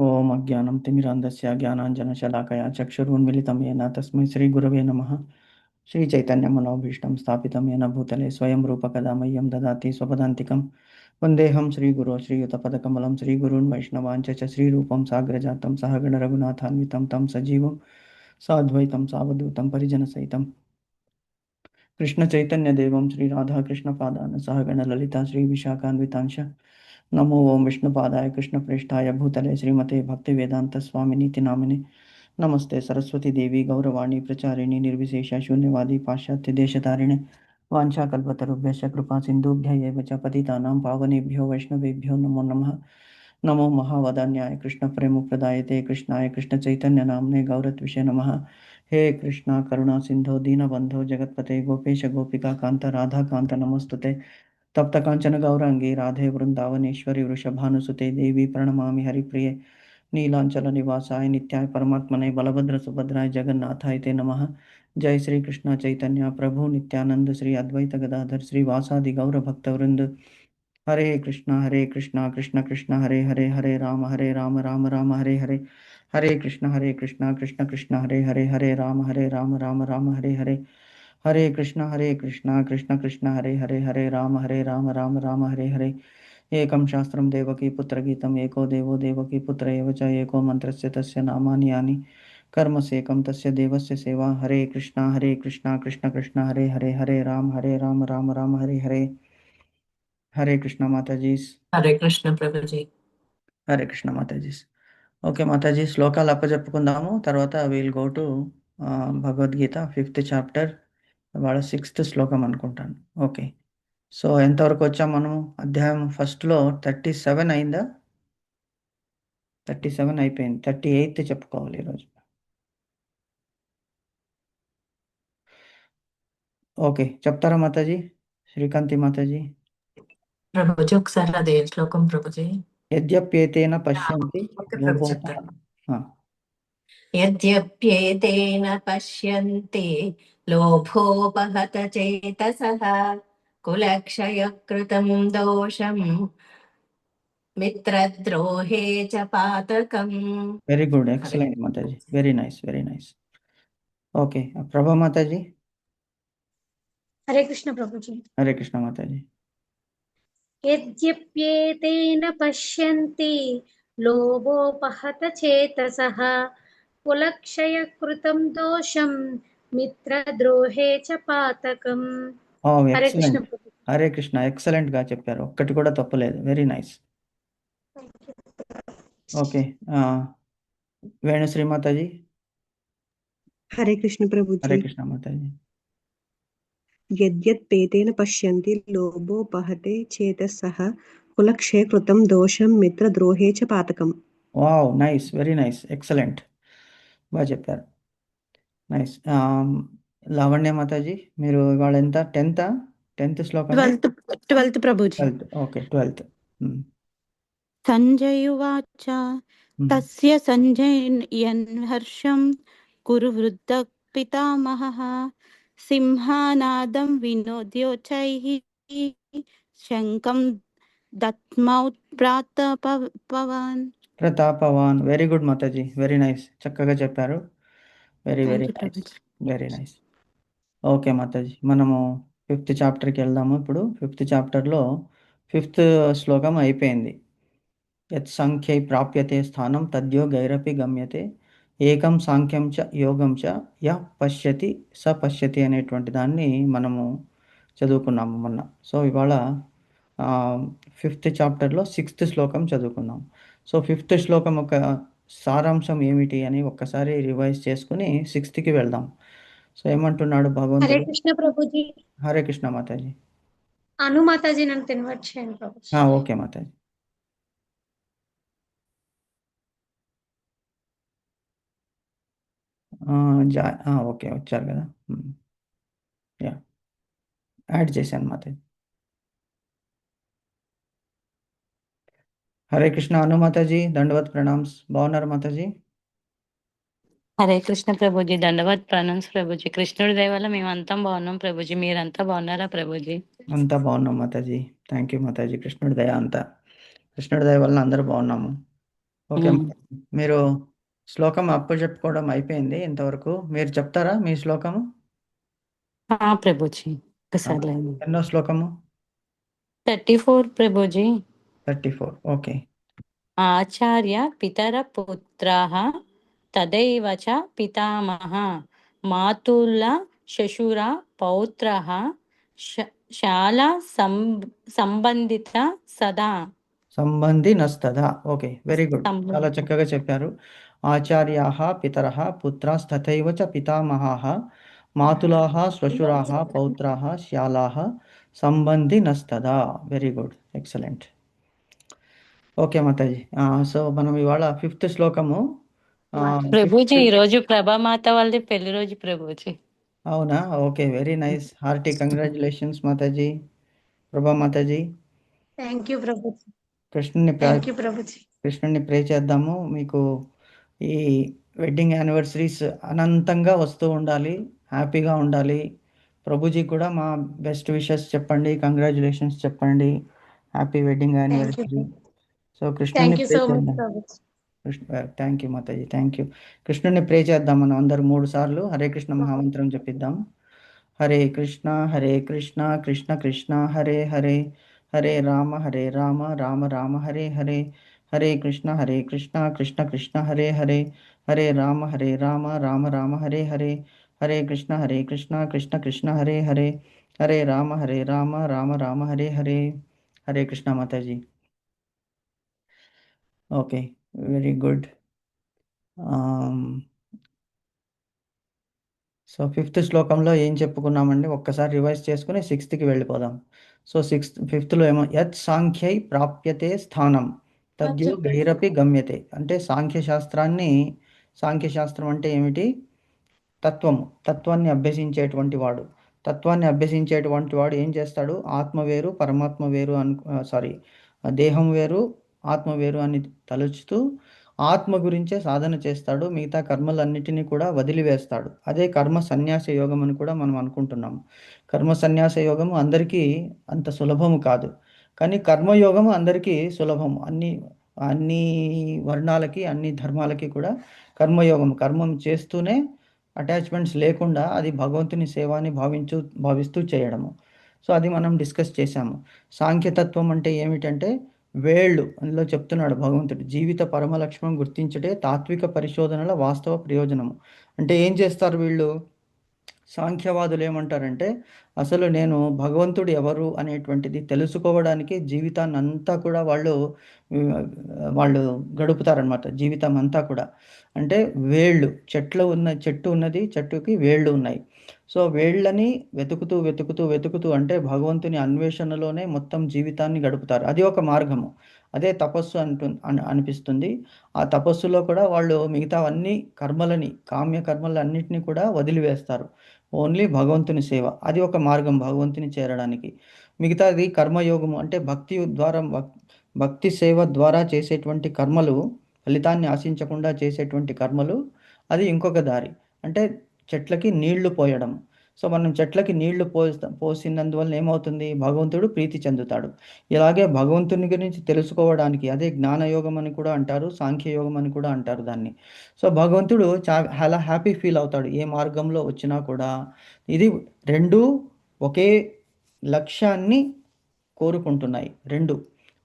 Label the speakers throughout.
Speaker 1: ఓం అజ్ఞానం తిమిరాంధస్య జ్ఞానాంజనశలాకయా చక్షురున్మిళితం येन తస్మై శ్రీగురవే నమః. శ్రీచైతన్యమనోభీష్టం స్థాపితం येन భూతలే స్వయం రూపకదా మह्यं దదాతి స్వపదాంతికం. వందేహం శ్రీగురో శ్రీయుతపదకమలం శ్రీగురూన్ వైష్ణవాంచ చ శ్రీరూపం సాగ్రజాతం సహగణ రఘునాథాన్వితం తం సజీవం సాద్వైతం సావధూతం పరిజనసహితం కృష్ణ చైతన్యదేవం శ్రీరాధాకృష్ణపాదాన్ సహగణ లలితా శ్రీవిశాఖాన్వితాంశ नमो ओम विष्णुपादाय कृष्णप्रेष्ठाय भूतले श्रीमते भक्तिवेदान्तस्वामिनीति नामिने नमस्ते सरस्वती देवी गौरवाणी प्रचारिणी निर्विशेष शून्यवादी पाश्चात्य देशतारिणे वाञ्छाकल्पतरुभ्यश्च कृपा सिन्धुभ्य एव च पतितानां पावनेभ्यो वैष्णवेभ्यो नमो नमः. नमो महावदान्याय कृष्णप्रेमप्रदायते कृष्णाय कृष्णचैतन्यनाम्ने गौरत्विषे नमः. हे कृष्णा करुणा सिन्धो दीनबन्धो जगत्पते गोपेश गोपिका कान्त राधा कान्त नमोस्तुते. तप्त कांचन गौरांगी राधे वृंदावनेश्वरी वृषभानुसुते देवी प्रणमामि हरिप्रिये नीलांचल निवासाय नित्याय परमात्मने बलभद्र सुभद्राय जगन्नाथाय ते नमः. जय श्री कृष्ण चैतन्य प्रभु नित्यानंद श्री अद्वैत गदाधर श्री वासादि गौर भक्तवृंद. हरे कृष्णा कृष्ण कृष्ण हरे हरे हरे राम राम राम हरे हरे. हरे कृष्णा कृष्ण कृष्ण हरे हरे राम राम हरे हरे. हरे कृष्णा कृष्ण कृष्ण हरे राम राम राम हरे हरे. एकं शास्त्रं देवकी पुत्रगीतम् एको देवो देवकी पुत्र एव च एको मन्त्रस्य तस्य नामानि यानि कर्मसेकं तस्य देवस्य सेवा. हरे कृष्णा कृष्ण कृष्ण हरे हरे राम राम राम हरे हरे. हरे कृष्णा माताजी.
Speaker 2: हरे कृष्ण ప్రభుజీ.
Speaker 1: హరే కృష్ణ మాతాజీ. ఓకే మాతాజీ, శ్లోకాలు అప్పచెప్పుకుందాము. తర్వాత will go to Bhagavad Gita 5th chapter. వాళ్ళ 6th శ్లోకం అనుకుంటాను. ఓకే, సో ఎంతవరకు వచ్చాం మనం? అధ్యాయం ఫస్ట్లో 37 అయిందా? 37 అయిపోయింది. 38 చెప్పుకోవాలి ఈరోజు. ఓకే, చెప్తారా మాతాజీ? శ్రీకాంతి మాతాజీ.
Speaker 2: ప్రభుజీ ఒకసారి అదే శ్లోకం ప్రభుజీ.
Speaker 1: యద్యప్యేతేన పశ్యంతి
Speaker 2: ఓకే ప్రభు చెప్తాను.
Speaker 1: ఆ,
Speaker 2: యద్యప్యేతేన పశ్యంతి లోభోపహత చేతసః కులక్షయకృతం దోషం మిత్రద్రోహే చ పాతకం.
Speaker 1: వెరీ గుడ్, ఎక్సలెంట్ మాతాజీ, very nice, very nice. Okay, Prabha మాతాజీ.
Speaker 3: హరే కృష్ణ ప్రభుజీ.
Speaker 1: హరే కృష్ణ మాతాజీ.
Speaker 3: యద్యప్యేతేన పశ్యంతి లోభోపహత చేతసః కులక్షయకృతం దోషం మిత్రద్రోహే చ పాతకం. హరే కృష్ణ
Speaker 1: ఎక్సలెంట్,
Speaker 3: ప్రభు.
Speaker 1: హరే కృష్ణ, ఎక్సలెంట్ గా చెప్పారు. ఒక్కటి కూడా తప్పలేదు. Very nice. Okay, Venu Shri మాతాజీ.
Speaker 4: హరే కృష్ణ ప్రభుజీ.
Speaker 1: హరే కృష్ణ మాతాజీ.
Speaker 4: యద్యత్పేతేన పశ్యంతి లోభోపహతే చేతసః కులక్షయ కృతం దోషం మిత్రద్రోహే చ పాతకం.
Speaker 1: Wow, nice, very nice, excellent, బాగా చెప్పారు. నైస్. లావణ్య మాతాజీ, మీరు ఇవాళ ఎంత? 10th శ్లోకం?
Speaker 5: 12th Prabhuji.
Speaker 1: 12th. Okay, 12th.
Speaker 5: సంజయువాచ తస్య సంజయన్ హర్షం కురు వృద్ధ పితామహః సింహానాదం వినోద్యోచైః శంఖం
Speaker 1: ప్రతాపవాన్. వెరీ గుడ్ మాతాజీ, వెరీ నైస్, చక్కగా చెప్పారు. Very very
Speaker 5: Thank you,
Speaker 1: nice,
Speaker 5: ప్రభుజీ.
Speaker 1: Very nice. ఓకే మాతాజీ, మనము 5th చాప్టర్కి వెళ్దాము. ఇప్పుడు 5th చాప్టర్లో 5th శ్లోకం అయిపోయింది. యత్ సంఖ్యై ప్రాప్యతే స్థానం తద్యో గైరపి గమ్యతే ఏకం సాంఖ్యం చ యోగం చ యః పశ్యతి స పశ్యతి అనేటువంటి దాన్ని మనము చదువుకున్నాము మొన్న. సో ఇవాళ 5th చాప్టర్లో 6th శ్లోకం చదువుకున్నాం. సో 5th శ్లోకం ఒక సారాంశం ఏమిటి అని ఒక్కసారి రివైజ్ చేసుకుని 6thకి వెళ్దాం. సో ఏమంటున్నాడు
Speaker 3: హరే
Speaker 1: భగవంతుడు?
Speaker 3: కృష్ణ ప్రభుజీ.
Speaker 1: హరే కృష్ణ మాతాజీ.
Speaker 3: అను మాతాజీ నన్ను కన్వర్ట్ చేయండి ప్రభుజీ.
Speaker 1: ఓకే మాతాజీ. ఓకే, వచ్చారు కదా. యా, యాడ్ చేశాను మాతాజీ. హరే కృష్ణ అను మాతాజీ, దండవత్ ప్రణామ్స్. బాగున్నారు మాతాజీ?
Speaker 6: హరే కృష్ణ ప్రభుజీ, దండవత్ ప్రణామ్స్ ప్రభుజీ. కృష్ణుడి దయ వల్ల మేమంతా బాగున్నాం ప్రభుజీ. మీరంతా బాగున్నారా ప్రభుజీ?
Speaker 1: అంతా బాగున్నాం మాతాజీ. Thank you Mataji. కృష్ణుడి దయ వల్ల అందరూ బాగున్నాము. ఓకే, మీరు శ్లోకం చెప్పుకోవడం అయిపోయింది ఇంతవరకు. మీరు చెప్తారా మీ శ్లోకము?
Speaker 6: ప్రభుజీ ఒకసారి
Speaker 1: ఎన్నో శ్లోకము?
Speaker 6: 34 ప్రభుజీ.
Speaker 1: 34. ఓకే.
Speaker 6: ఆచార్య పితర పుత్రాః తదైవ చ పితామహ మాతుల శశుర పౌత్రః శాలా సంబంధిత సదా
Speaker 1: సంబంధి నస్తదా. ఓకే, వెరీ గుడ్, చాలా చక్కగా చెప్పారు. ఆచార్యాః పితరః పుత్రాస్తథైవ చ పితామహాః మాతులాః శ్వశురాః పౌత్రాః శ్యాలాః సంబంధి నస్తదా. Very good, excellent. ఓకే మాతాజీ, సో మనం ఇవాళ 5th శ్లోకము.
Speaker 6: ప్రభుజీ ఈ రోజు ప్రభామాత వాళ్ళది పెళ్లి రోజు ప్రభుజీ.
Speaker 1: అవునా? Okay, very nice. Hearty congratulations Mataji, ప్రభా మాతాజీ.
Speaker 3: Thank you Prabhuji.
Speaker 1: కృష్ణుని
Speaker 3: థ్యాంక్ యూ ప్రభుజీ.
Speaker 1: కృష్ణుని ప్రే చేద్దాము. మీకు ఈ వెడ్డింగ్ యానివర్సరీస్ అనంతంగా వస్తూ ఉండాలి, హ్యాపీగా ఉండాలి. ప్రభుజీ కూడా మా బెస్ట్ విషెస్ చెప్పండి, కంగ్రాచులేషన్స్ చెప్పండి, హ్యాపీ వెడ్డింగ్ యానివర్సరీ. సో కృష్ణుని
Speaker 3: thank you
Speaker 1: pray
Speaker 3: so much
Speaker 1: చేద్దాం.
Speaker 3: Prabhuji.
Speaker 1: Thank you Mataji, thank you. కృష్ణుని ప్రే చేద్దాం మనం అందరు 3 సార్లు హరే కృష్ణ మహామంత్రం చెప్పిద్దాం. హరే కృష్ణ కృష్ణ కృష్ణ హరే హరే, హరే రామ రామ రామ హరే హరే, హరే కృష్ణ కృష్ణ కృష్ణ హరే హరే, హరే రామ రామ రామ హరే హరే, హరే కృష్ణ కృష్ణ కృష్ణ హరే హరే, హరే రామ రామ రామ హరే హరే. హరే కృష్ణ మాతాజీ. Okay, very good. So 5th శ్లోకంలో ఏం చెప్పుకున్నామండి ఒక్కసారి రివైజ్ చేసుకుని 6th వెళ్ళిపోదాం. సో 5thలో ఏమో యత్ సాంఖ్యై ప్రాప్యతే స్థానం తద్యో గైరపి గమ్యతే. అంటే సాంఖ్యశాస్త్రం అంటే ఏమిటి? తత్వాన్ని అభ్యసించేటువంటి వాడు. తత్వాన్ని అభ్యసించేటువంటి వాడు ఏం చేస్తాడు? ఆత్మ వేరు పరమాత్మ వేరు దేహం వేరు ఆత్మ వేరు అని తలుచుతూ ఆత్మ గురించే సాధన చేస్తాడు. మిగతా కర్మలన్నిటినీ కూడా వదిలివేస్తాడు. అదే కర్మ సన్యాస యోగం అని కూడా మనం అనుకుంటున్నాము. కర్మ సన్యాస యోగము అందరికీ అంత సులభము కాదు, కానీ కర్మయోగము అందరికీ సులభము. అన్ని వర్ణాలకి అన్ని ధర్మాలకి కూడా కర్మయోగం, కర్మం చేస్తూనే అటాచ్మెంట్స్ లేకుండా అది భగవంతుని సేవ అని భావిస్తూ చేయడము. సో అది మనం డిస్కస్ చేశాము. సాంఖ్యతత్వం అంటే ఏమిటంటే వేళ్ళు అందులో చెప్తున్నాడు భగవంతుడు. జీవిత పరమలక్ష్యం గుర్తించటే తాత్విక పరిశోధనల వాస్తవ ప్రయోజనము. అంటే ఏం చేస్తారు వీళ్ళు? సాంఖ్యవాదులు ఏమంటారంటే అసలు నేను భగవంతుడు ఎవరు అనేటువంటిది తెలుసుకోవడానికి జీవితాన్ని అంతా కూడా వాళ్ళు గడుపుతారనమాట. జీవితం అంతా కూడా అంటే వేళ్ళు, చెట్టు ఉన్నది, చెట్టుకి వేళ్ళు ఉన్నాయి. సో వేళ్ళని వెతుకుతూ అంటే భగవంతుని అన్వేషణలోనే మొత్తం జీవితాన్ని గడుపుతారు. అది ఒక మార్గము. అదే తపస్సు అనిపిస్తుంది. ఆ తపస్సులో కూడా వాళ్ళు మిగతావన్నీ కామ్య కర్మలన్నింటినీ కూడా వదిలివేస్తారు. ఓన్లీ భగవంతుని సేవ, అది ఒక మార్గం భగవంతుని చేరడానికి. మిగతాది కర్మయోగము అంటే భక్తి సేవ ద్వారా చేసేటువంటి కర్మలు, ఫలితాన్ని ఆశించకుండా చేసేటువంటి కర్మలు, అది ఇంకొక దారి. అంటే చెట్లకి నీళ్లు పోయడం. సో మనం చెట్లకి నీళ్లు పోసినందువల్ల ఏమవుతుంది? భగవంతుడు ప్రీతి చెందుతాడు. ఇలాగే భగవంతుని గురించి తెలుసుకోవడానికి అదే జ్ఞానయోగం అని కూడా అంటారు, సాంఖ్యయోగం అని కూడా అంటారు దాన్ని. సో భగవంతుడు చాలా హ్యాపీ ఫీల్ అవుతాడు ఏ మార్గంలో వచ్చినా కూడా. ఇది రెండు ఒకే లక్ష్యాన్ని కోరుకుంటున్నాయి.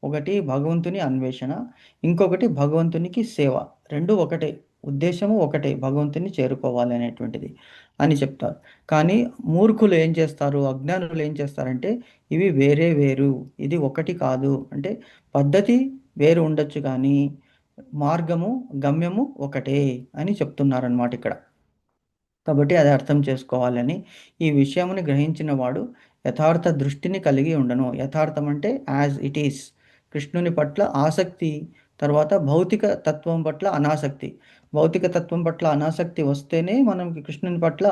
Speaker 1: ఒకటి భగవంతుని అన్వేషణ, ఇంకొకటి భగవంతునికి సేవ. రెండు ఒకటే, ఉద్దేశము ఒకటే, భగవంతుని చేరుకోవాలి అనేటువంటిది అని చెప్తారు. కానీ మూర్ఖులు ఏం చేస్తారు, అజ్ఞానులు ఏం చేస్తారంటే ఇవి వేరు, ఇది ఒకటి కాదు. అంటే పద్ధతి వేరు ఉండొచ్చు కానీ మార్గము గమ్యము ఒకటే అని చెప్తున్నారనమాట ఇక్కడ. కాబట్టి అది అర్థం చేసుకోవాలని, ఈ విషయముని గ్రహించిన వాడు యథార్థ దృష్టిని కలిగి ఉండను. యథార్థం అంటే యాజ్ ఇట్ ఈస్, కృష్ణుని పట్ల ఆసక్తి, తర్వాత భౌతిక తత్వం పట్ల అనాసక్తి. భౌతిక తత్వం పట్ల అనాసక్తి వస్తేనే మనం కృష్ణుని పట్ల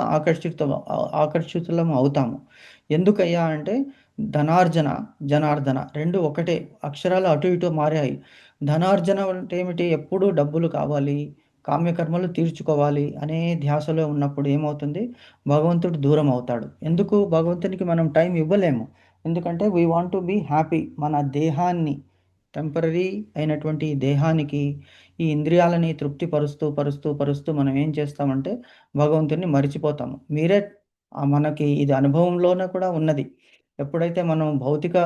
Speaker 1: ఆకర్షితులం అవుతాము. ఎందుకయ్యా అంటే ధనార్జన జనార్దన రెండు ఒకటే, అక్షరాలు అటు ఇటు మారాయి. ధనార్జన అంటే ఏమిటి? ఎప్పుడూ డబ్బులు కావాలి, కామ్యకర్మలు తీర్చుకోవాలి అనే ధ్యాసలో ఉన్నప్పుడు ఏమవుతుంది? భగవంతుడు దూరం అవుతాడు. ఎందుకు? భగవంతునికి మనం టైం ఇవ్వలేము. ఎందుకంటే we want to be happy. మన దేహాన్ని టెంపరరీ అయినటువంటి ఈ దేహానికి ఈ ఇంద్రియాలని తృప్తి పరుస్తూ మనం ఏం చేస్తామంటే భగవంతుని మరిచిపోతాము. మీరే మనకి ఇది అనుభవంలోనే కూడా ఉన్నది. ఎప్పుడైతే మనం భౌతిక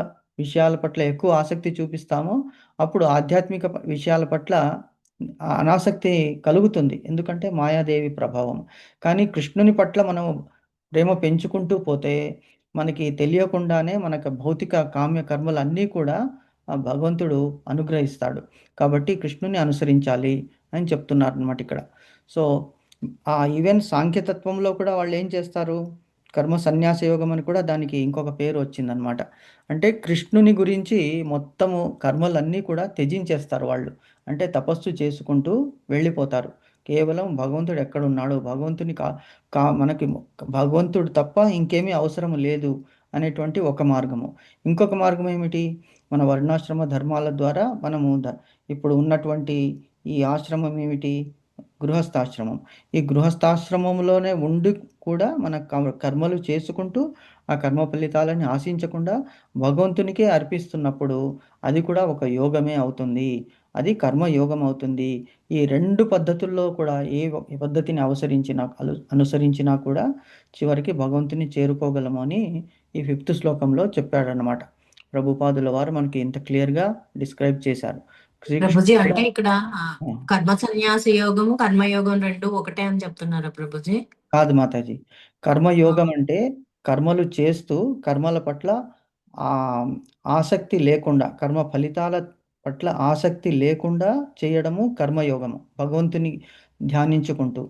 Speaker 1: విషయాల పట్ల ఎక్కువ ఆసక్తి చూపిస్తామో అప్పుడు ఆధ్యాత్మిక విషయాల పట్ల అనాసక్తి కలుగుతుంది. ఎందుకంటే మాయాదేవి ప్రభావం. కానీ కృష్ణుని పట్ల మనం ప్రేమ పెంచుకుంటూ పోతే మనకి తెలియకుండానే మనకు భౌతిక కామ్య కర్మలన్నీ కూడా భగవంతుడు అనుగ్రహిస్తాడు. కాబట్టి కృష్ణుని అనుసరించాలి అని చెప్తున్నారనమాట ఇక్కడ. సో ఈవెన్ సాంఖ్యతత్వంలో కూడా వాళ్ళు ఏం చేస్తారు, కర్మ సన్యాస యోగం అని కూడా దానికి ఇంకొక పేరు వచ్చిందనమాట. అంటే కృష్ణుని గురించి మొత్తము కర్మలన్నీ కూడా త్యజించేస్తారు వాళ్ళు. అంటే తపస్సు చేసుకుంటూ వెళ్ళిపోతారు. కేవలం భగవంతుడు ఎక్కడున్నాడు, భగవంతుని మనకి భగవంతుడు తప్ప ఇంకేమీ అవసరం లేదు అనేటువంటి ఒక మార్గము. ఇంకొక మార్గం ఏమిటి, మన వర్ణాశ్రమ ధర్మాల ద్వారా మనము ఇప్పుడు ఉన్నటువంటి ఈ ఆశ్రమం ఏమిటి, గృహస్థాశ్రమం. ఈ గృహస్థాశ్రమంలోనే ఉండి కూడా మన కర్మలు చేసుకుంటూ ఆ కర్మ ఫలితాలని ఆశించకుండా భగవంతునికే అర్పిస్తున్నప్పుడు అది కూడా ఒక యోగమే అవుతుంది. అది కర్మయోగం అవుతుంది. ఈ 2 పద్ధతుల్లో కూడా ఏ పద్ధతిని అనుసరించినా కూడా చివరికి భగవంతుని చేరుకోగలము అని ఈ 5th శ్లోకంలో చెప్పాడనమాట. ప్రభుపాదుల వారు మనకి ఇంత క్లియర్గా డిస్క్రైబ్ చేశారు.
Speaker 2: ప్రభుజీ అంటే ఇక్కడ కర్మ సన్యాస యోగము కర్మయోగం రెండు ఒకటే అని చెప్తున్నారా ప్రభుజీ?
Speaker 1: కాదు మాతాజీ. కర్మయోగం అంటే కర్మలు చేస్తూ కర్మల పట్ల ఆసక్తి లేకుండా, కర్మ ఫలితాల పట్ల ఆసక్తి లేకుండా చేయడము కర్మయోగము, భగవంతుని ధ్యానించుకుంటూ.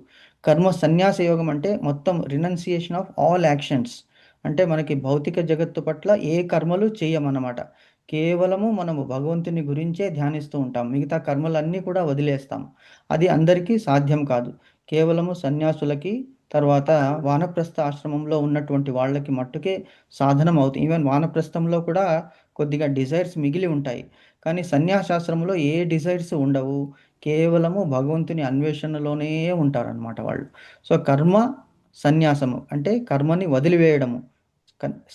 Speaker 1: కర్మ సన్యాస యోగం అంటే మొత్తం రినౌన్సియేషన్ ఆఫ్ ఆల్ యాక్షన్స్. అంటే మనకి భౌతిక జగత్తు పట్ల ఏ కర్మలు చేయమన్నమాట. కేవలము మనము భగవంతుని గురించే ధ్యానిస్తూ ఉంటాం. మిగతా కర్మలన్నీ కూడా వదిలేస్తాం. అది అందరికీ సాధ్యం కాదు. కేవలము సన్యాసులకి, తర్వాత వానప్రస్థ ఆశ్రమంలో ఉన్నటువంటి వాళ్ళకి మట్టుకే సాధనం అవుతుంది. ఈవెన్ వానప్రస్థంలో కూడా కొద్దిగా డిజైర్స్ మిగిలి ఉంటాయి. కానీ సన్యాసాశ్రమంలో ఏ డిజైర్స్ ఉండవు. కేవలము భగవంతుని అన్వేషణలోనే ఉంటారనమాట వాళ్ళు. సో కర్మ సన్యాసము అంటే కర్మని వదిలివేయడము.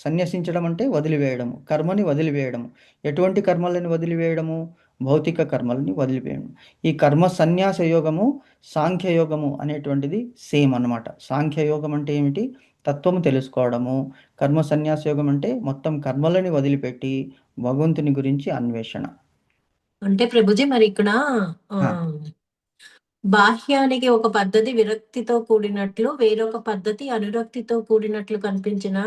Speaker 1: సన్యసించడం అంటే వదిలివేయడము, కర్మని వదిలివేయడము. ఎటువంటి కర్మలని వదిలివేయడము? భౌతిక కర్మలని వదిలివేయడం. ఈ కర్మ సన్యాస యోగము సాంఖ్యయోగము అనేటువంటిది సేమ్ అన్నమాట. సాంఖ్యయోగం అంటే ఏమిటి? తత్వము తెలుసుకోవడము. కర్మ సన్యాస యోగం అంటే మొత్తం కర్మలని వదిలిపెట్టి భగవంతుని గురించి అన్వేషణ.
Speaker 2: అంటే ప్రభుజీ మరి ఇక్కడ బాహ్యానికి ఒక పద్ధతి విరక్తితో కూడినట్లు, వేరొక పద్ధతి అనురక్తితో కూడినట్లు కనిపించిన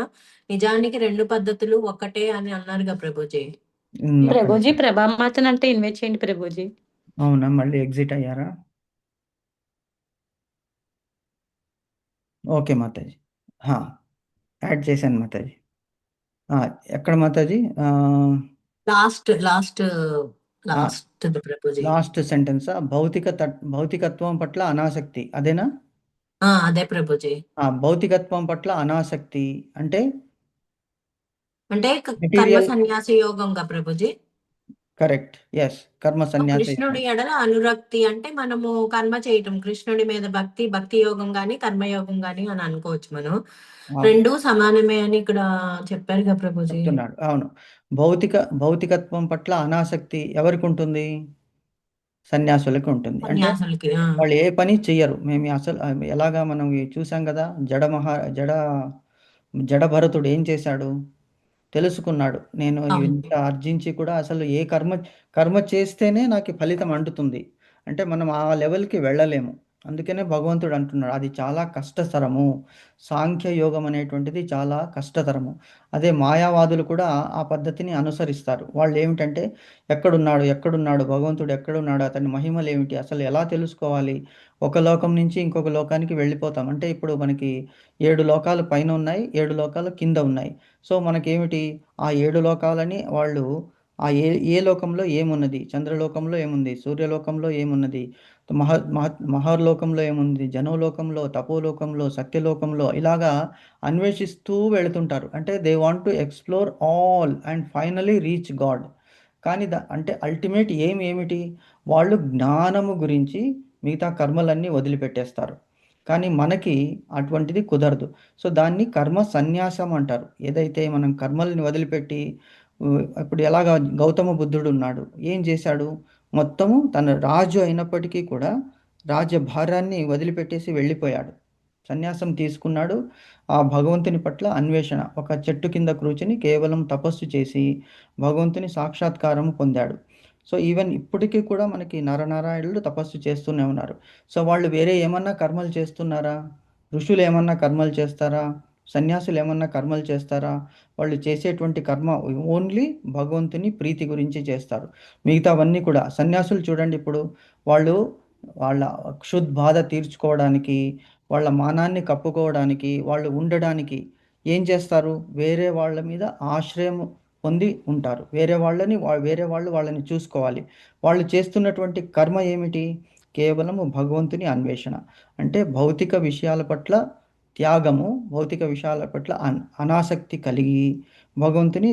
Speaker 2: నిజానికి 2 పద్ధతులు ఒకటే అని అన్నారుగా ప్రభుజీ.
Speaker 6: ప్రభుజీ ప్రభామాతను అంటే ఇన్వైట్ చేయండి ప్రభుజీ.
Speaker 1: అవునా, మళ్ళీ ఎగ్జిట్ అయ్యారా? ఓకే మాతాజీ, యాడ్ చేశాను మాతాజీ. ఎక్కడ మాతాజీ? లాస్ట్ సెంటెన్స్ భౌతికత్వం పట్ల అనాసక్తి, అదేనా?
Speaker 2: అదే ప్రభుజీ.
Speaker 1: భౌతికత్వం పట్ల అనాసక్తి అంటే
Speaker 2: కర్మ సన్యాస యోగంగా ప్రభుజీ.
Speaker 1: Correct, yes. కర్మ సన్యాస
Speaker 2: కృష్ణుడి ఎడల అనురక్తి అంటే మనము కర్మ చేయటం, కృష్ణుడి మీద భక్తి యోగం గాని కర్మయోగం గాని అని అనుకోవచ్చు మనం. 2 సమానమే అని ఇక్కడ చెప్పారుగా ప్రభుజీ.
Speaker 1: అవును. భౌతికత్వం పట్ల అనాసక్తి ఎవరికి ఉంటుంది? సన్యాసులకి ఉంటుంది. అంటే వాళ్ళు ఏ పని చెయ్యరు. మేము అసలు ఎలాగా మనం చూసాం కదా, జడ భరతుడు ఏం చేశాడు? తెలుసుకున్నాడు, నేను ఇంత ఆర్జించి కూడా అసలు ఏ కర్మ చేస్తేనే నాకు ఫలితం అంటుతుంది అంటే మనం ఆ లెవెల్కి వెళ్ళలేము. అందుకనే భగవంతుడు అంటున్నాడు అది చాలా కష్టతరము. సాంఖ్య యోగం అనేటువంటిది చాలా కష్టతరము. అదే మాయావాదులు కూడా ఆ పద్ధతిని అనుసరిస్తారు. వాళ్ళు ఏమిటంటే ఎక్కడున్నాడు భగవంతుడు, ఎక్కడున్నాడు, అతని మహిమలు ఏమిటి, అసలు ఎలా తెలుసుకోవాలి, ఒక లోకం నుంచి ఇంకొక లోకానికి వెళ్ళిపోతాం. అంటే ఇప్పుడు మనకి 7 లోకాలు పైన ఉన్నాయి, 7 లోకాలు కింద ఉన్నాయి. సో మనకేమిటి, ఆ 7 లోకాలని వాళ్ళు ఏ లోకంలో ఏమున్నది, చంద్రలోకంలో ఏముంది, సూర్యలోకంలో ఏమున్నది, మహర్లోకంలో ఏముంది, జనోలోకంలో, తపోలోకంలో, సత్యలోకంలో ఇలాగా అన్వేషిస్తూ వెళుతుంటారు. అంటే they want to explore all and finally reach God. కానీ అంటే అల్టిమేట్ ఏమిటి, వాళ్ళు జ్ఞానము గురించి మిగతా కర్మలన్నీ వదిలిపెట్టేస్తారు. కానీ మనకి అటువంటిది కుదరదు. సో దాన్ని కర్మ సన్యాసం అంటారు. ఏదైతే మనం కర్మల్ని వదిలిపెట్టి ఇప్పుడు ఎలాగా గౌతమ బుద్ధుడు ఉన్నాడు, ఏం చేశాడు, మొత్తము తన రాజు అయినప్పటికీ కూడా రాజ్యభారాన్ని వదిలిపెట్టేసి వెళ్ళిపోయాడు, సన్యాసం తీసుకున్నాడు. ఆ భగవంతుని పట్ల అన్వేషణ, ఒక చెట్టు కింద కూర్చుని కేవలం తపస్సు చేసి భగవంతుని సాక్షాత్కారం పొందాడు. సో ఈవెన్ ఇప్పటికీ కూడా మనకి నరనారాయణులు తపస్సు చేస్తూనే ఉన్నారు. సో వాళ్ళు వేరే ఏమన్నా కర్మలు చేస్తున్నారా? ఋషులు ఏమన్నా కర్మలు చేస్తారా? సన్యాసులు ఏమన్నా కర్మలు చేస్తారా? వాళ్ళు చేసేటువంటి కర్మ ఓన్లీ భగవంతుని ప్రీతి గురించి చేస్తారు. మిగతావన్నీ కూడా సన్యాసులు చూడండి, ఇప్పుడు వాళ్ళు వాళ్ళ క్షుద్బాధ తీర్చుకోవడానికి, వాళ్ళ మానాన్ని కప్పుకోవడానికి, వాళ్ళు ఉండడానికి ఏం చేస్తారు, వేరే వాళ్ళ మీద ఆశ్రయం పొంది ఉంటారు. వేరే వాళ్ళు వాళ్ళని చూసుకోవాలి. వాళ్ళు చేస్తున్నటువంటి కర్మ ఏమిటి? కేవలము భగవంతుని అన్వేషణ, అంటే భౌతిక విషయాల పట్ల త్యాగము, భౌతిక విషయాల పట్ల అనాసక్తి కలిగి భగవంతుని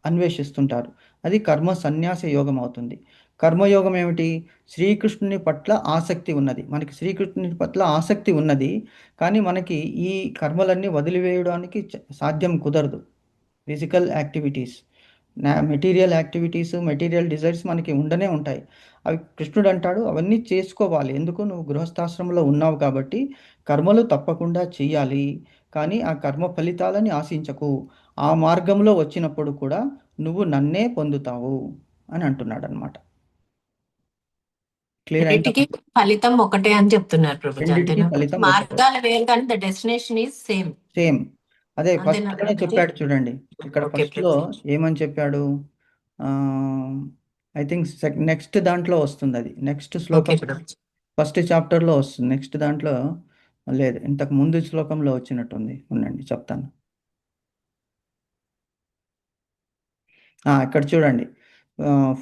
Speaker 1: అన్వేషిస్తుంటారు. అది కర్మ సన్యాస యోగం అవుతుంది. కర్మయోగం ఏమిటి? శ్రీకృష్ణుని పట్ల ఆసక్తి ఉన్నది, మనకి శ్రీకృష్ణుని పట్ల ఆసక్తి ఉన్నది, కానీ మనకి ఈ కర్మలన్నీ వదిలివేయడానికి సాధ్యం కుదరదు. Physical activities, material activities, material desires మనకి ఉండనే ఉంటాయి. అవి కృష్ణుడు అంటాడు అవన్నీ చేసుకోవాలి. ఎందుకు? నువ్వు గృహస్థాశ్రమంలో ఉన్నావు కాబట్టి కర్మలు తప్పకుండా చెయ్యాలి, కానీ ఆ కర్మ ఫలితాలని ఆశించకు. ఆ మార్గంలో వచ్చినప్పుడు కూడా నువ్వు నన్నే పొందుతావు అని అంటున్నాడు అనమాట. క్లియర్ అయిందా?
Speaker 2: రెండింటికి ఫలితం ఒకటే అని చెప్తున్నారు ప్రభుజీ,
Speaker 1: రెండింటికి
Speaker 2: అంతేనా?
Speaker 1: ఫలితం ఒకటే.
Speaker 2: మార్గాలు వేరు కానీ the destination is same.
Speaker 1: Same. అదే
Speaker 2: అంతేనా
Speaker 1: ఫస్ట్ లోనే
Speaker 2: ప్రభుజీ?
Speaker 1: చెప్పాడు చూడండి, ఇక్కడ
Speaker 2: ఓకే
Speaker 1: ఫస్ట్ లో
Speaker 2: ప్రభుజీ.
Speaker 1: ఏమని చెప్పాడు, ఐ థింక్ నెక్స్ట్ దాంట్లో వస్తుంది, అది నెక్స్ట్
Speaker 2: ఓకే
Speaker 1: శ్లోకం,
Speaker 2: ప్రభుజీ.
Speaker 1: ఫస్ట్ చాప్టర్లో వస్తుంది. నెక్స్ట్ దాంట్లో లేదు, ఇంతకు ముందు శ్లోకంలో వచ్చినట్టుంది, ఉండండి చెప్తాను. ఇక్కడ చూడండి,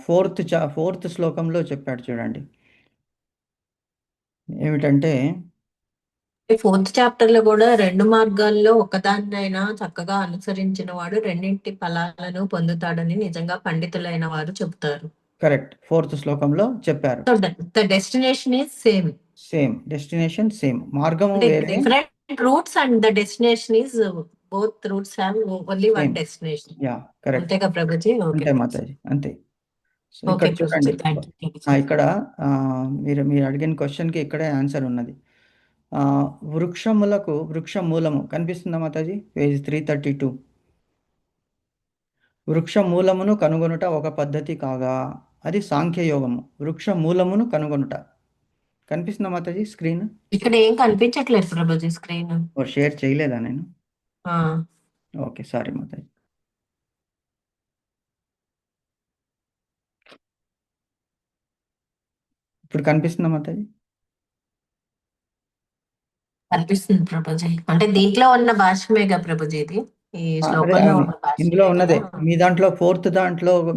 Speaker 1: ఫోర్త్ శ్లోకంలో చెప్పాడు చూడండి, ఏమిటంటే
Speaker 2: ఫోర్త్ చాప్టర్ లో కూడా రెండు మార్గాల్లో ఒకదాన్నైనా చక్కగా అనుసరించిన వాడు రెండింటి ఫలాలను పొందుతాడని నిజంగా పండితులైన వారు చెబుతారు.
Speaker 1: కరెక్ట్, ఫోర్త్ శ్లోకంలో చెప్పారు.
Speaker 2: So the destination is same.
Speaker 1: Same destination, same మార్గము
Speaker 2: అంటే
Speaker 1: వేరే,
Speaker 2: different routes and the destination is both roots have only one
Speaker 1: same.
Speaker 2: Destination.
Speaker 1: Yeah correct,
Speaker 2: అంతేగా ప్రభుజీ? ఓకే
Speaker 1: అంతే మాతాజీ, అంతే. సో
Speaker 2: ఓకే
Speaker 1: ఇక్కడ చూడండి,
Speaker 2: ప్రభుజీ, థ్యాంక్ యూ.
Speaker 1: ఇక్కడ మీరు అడిగిన క్వశ్చన్కి ఇక్కడే ఆన్సర్ ఉన్నది. వృక్ష మూలము కనిపిస్తుందా మాతాజీ? పేజ్ 332. వృక్ష మూలమును కనుగొనుట ఒక పద్ధతి కాగా అది సాంఖ్యయోగము. వృక్ష మూలమును కనుగొనుట కనిపిస్తుందా మాతాజీ స్క్రీన్?
Speaker 2: ఇక్కడ ఏం కనిపించట్లేదు ప్రభుజీ స్క్రీన్.
Speaker 1: షేర్ చేయలేదా నేను? Okay, sorry Mataji. ఇప్పుడు కనిపిస్తుందా మాతాజీ?
Speaker 2: కనిపిస్తుంది ప్రభుజీ. అంటే దీంట్లో ఉన్న భాష్యమేగా ప్రభుజీ ఇది? ఈ
Speaker 1: అదే
Speaker 2: శ్లోకంలో ఉన్న
Speaker 1: ఇందులో
Speaker 2: భాష్యమే
Speaker 1: ఉన్నదే,
Speaker 2: కదా?
Speaker 1: మీ దాంట్లో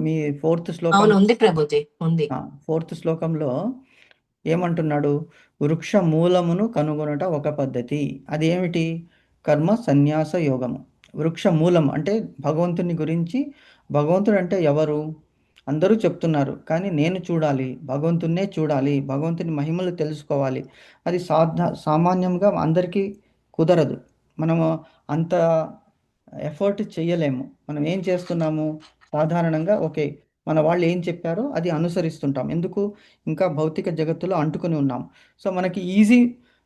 Speaker 1: మీ ఫోర్త్ శ్లోకం,
Speaker 2: అవును, ఉంది ప్రభుజీ, ఉంది.
Speaker 1: ఫోర్త్ శ్లోకంలో ఏమంటున్నాడు? వృక్ష మూలమును కనుగొనట ఒక పద్ధతి. అది ఏమిటి? కర్మ సన్యాస యోగము. వృక్ష మూలం అంటే భగవంతుని గురించి, భగవంతుడు అంటే ఎవరు అందరూ చెప్తున్నారు, కానీ నేను చూడాలి, భగవంతున్నే చూడాలి, భగవంతుని మహిమలు తెలుసుకోవాలి. అది సామాన్యంగా అందరికీ కుదరదు. మనము అంత ఎఫర్ట్ చేయలేము. మనం ఏం చేస్తున్నాము, సాధారణంగా ఓకే మన వాళ్ళు ఏం చెప్పారో అది అనుసరిస్తుంటాం. ఎందుకు? ఇంకా భౌతిక జగత్తులో అంటుకుని ఉన్నాం. సో మనకి ఈజీ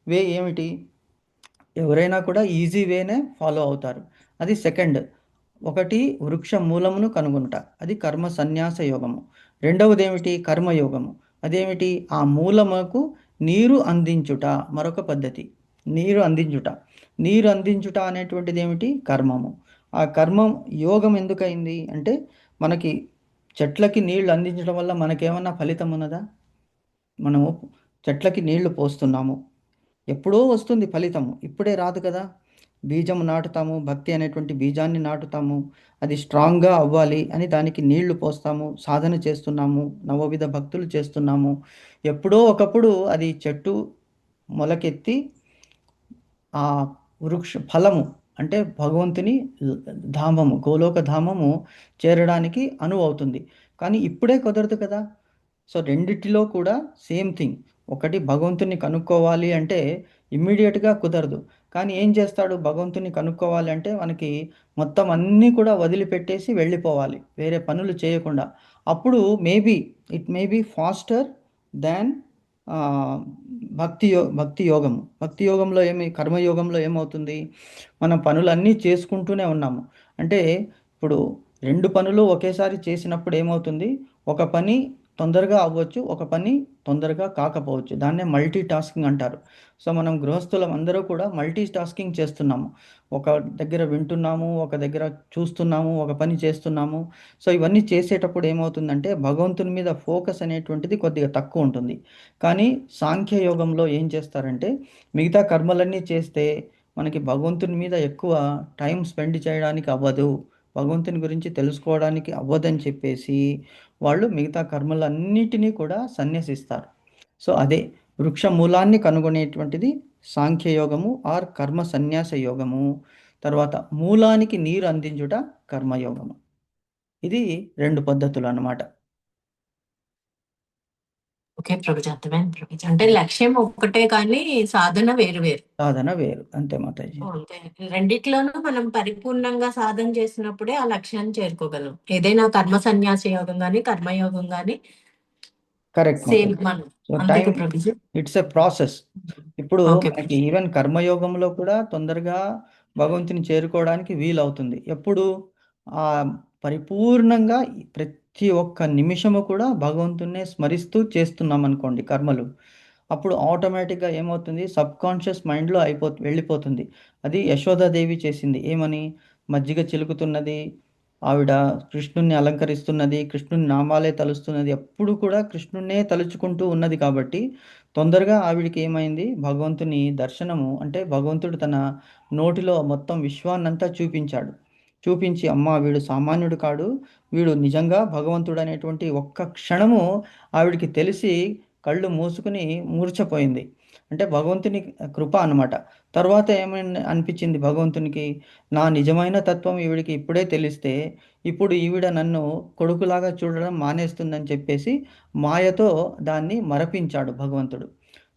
Speaker 1: వే ఏమిటి? ఎవరైనా కూడా ఈజీ వేనే ఫాలో అవుతారు. అది సెకండ్. ఒకటి వృక్ష మూలమును కనుగొనుట, అది కర్మ సన్యాస యోగము. రెండవది ఏమిటి? కర్మయోగము. అదేమిటి? ఆ మూలముకు నీరు అందించుట మరొక పద్ధతి. నీరు అందించుట అనేటువంటిది ఏమిటి? కర్మము. ఆ కర్మ యోగం ఎందుకయింది అంటే, మనకి చెట్లకి నీళ్లు అందించడం వల్ల మనకేమన్నా ఫలితం ఉన్నదా? మనము చెట్లకి నీళ్లు పోస్తున్నాము, ఎప్పుడో వస్తుంది ఫలితము, ఇప్పుడే రాదు కదా. బీజం నాటుతాము, భక్తి అనేటువంటి బీజాన్ని నాటుతాము, అది స్ట్రాంగ్గా అవ్వాలి అని దానికి నీళ్లు పోస్తాము, సాధన చేస్తున్నాము, నవవిధ భక్తులు చేస్తున్నాము. ఎప్పుడో ఒకప్పుడు అది చెట్టు మొలకెత్తి ఆ వృక్ష ఫలము అంటే భగవంతుని ధామము, గోలోక ధామము చేరడానికి అనువవుతుంది. కానీ ఇప్పుడే కుదరదు కదా. సో రెండిటిలో కూడా సేమ్ థింగ్. ఒకటి భగవంతుని కనుక్కోవాలి అంటే ఇమ్మీడియట్గా కుదరదు. కానీ ఏం చేస్తాడు, భగవంతుని కనుక్కోవాలి అంటే మనకి మొత్తం అన్నీ కూడా వదిలిపెట్టేసి వెళ్ళిపోవాలి, వేరే పనులు చేయకుండా. అప్పుడు it may be faster than భక్తి యోగము. భక్తి యోగంలో కర్మయోగంలో ఏమవుతుంది, మనం పనులన్నీ చేసుకుంటూనే ఉన్నాము అంటే ఇప్పుడు 2 పనులు ఒకేసారి చేసినప్పుడు ఏమవుతుంది, ఒక పని తొందరగా అవ్వచ్చు, ఒక పని తొందరగా కాకపోవచ్చు. దాన్నే మల్టీ టాస్కింగ్ అంటారు. సో మనం గృహస్థులం అందరూ కూడా మల్టీ టాస్కింగ్ చేస్తున్నాము. ఒక దగ్గర వింటున్నాము, ఒక దగ్గర చూస్తున్నాము, ఒక పని చేస్తున్నాము. సో ఇవన్నీ చేసేటప్పుడు ఏమవుతుందంటే భగవంతుని మీద ఫోకస్ అనేటువంటిది కొద్దిగా తక్కువ ఉంటుంది. కానీ సాంఖ్య యోగంలో ఏం చేస్తారంటే మిగతా కర్మలన్నీ చేస్తే మనకి భగవంతుని మీద ఎక్కువ టైం స్పెండ్ చేయడానికి అవ్వదు, భగవంతుని గురించి తెలుసుకోవడానికి అవ్వదని చెప్పేసి వాళ్ళు మిగతా కర్మలన్నిటినీ కూడా సన్యసిస్తారు. సో అదే వృక్ష మూలాన్ని కనుగొనేటువంటిది సాంఖ్యయోగము ఆర్ కర్మ సన్యాస యోగము. తర్వాత మూలానికి నీరు అందించుట కర్మయోగము. ఇది 2 పద్ధతులు అన్నమాట.
Speaker 2: ఓకే ప్రభుజీ, అర్థమైంది ప్రభుజీ. అంటే లక్ష్యం ఒక్కటే కానీ సాధన వేరు వేరు.
Speaker 1: సాధన వేరు, అంతే మాతాజీ.
Speaker 2: అంతే, రెండిట్లోనూ మనం పరిపూర్ణంగా సాధన చేసినప్పుడే ఆ లక్ష్యాన్ని చేరుకోగలం. ఏదైనా కర్మ సన్యాస యోగం గాని కర్మయోగం గాని
Speaker 1: కరెక్ట్
Speaker 2: సేమ్
Speaker 1: మాతాజీ.
Speaker 2: మనం.
Speaker 1: సో
Speaker 2: అంతే
Speaker 1: time
Speaker 2: Prabhuji.
Speaker 1: It's a process. ఇప్పుడు
Speaker 2: ఓకే
Speaker 1: మనకి
Speaker 2: ప్రభుజీ.
Speaker 1: ఈవెన్ కర్మయోగంలో కూడా తొందరగా భగవంతుని చేరుకోవడానికి వీలవుతుంది. ఎప్పుడు ఆ పరిపూర్ణంగా ప్రతి ఒక్క నిమిషము కూడా భగవంతున్నే స్మరిస్తూ చేస్తున్నాం అనుకోండి కర్మలు, అప్పుడు ఆటోమేటిక్గా ఏమవుతుంది, సబ్కాన్షియస్ మైండ్లో వెళ్ళిపోతుంది. అది యశోదాదేవి చేసింది. ఏమని, మజ్జిగ చిలుకుతున్నది, ఆవిడ కృష్ణుణ్ణి అలంకరిస్తున్నది, కృష్ణుని నామాలే తలుస్తున్నది, ఎప్పుడు కూడా కృష్ణున్నే తలుచుకుంటూ ఉన్నది. కాబట్టి తొందరగా ఆవిడికి ఏమైంది, భగవంతుని దర్శనము అంటే భగవంతుడు తన నోటిలో మొత్తం విశ్వాన్నంతా చూపించాడు. చూపించి అమ్మ వీడు సామాన్యుడు కాడు, వీడు నిజంగా భగవంతుడు అనేటువంటి ఒక్క క్షణము ఆవిడికి తెలిసి కళ్ళు మూసుకుని మూర్ఛపోయింది. అంటే భగవంతుని కృప అన్నమాట. తర్వాత ఏమైనా అనిపించింది భగవంతునికి, నా నిజమైన తత్వం ఈవిడికి ఇప్పుడే తెలిస్తే ఇప్పుడు ఈవిడ నన్ను కొడుకులాగా చూడడం మానేస్తుందని చెప్పేసి మాయతో దాన్ని మరపించాడు భగవంతుడు.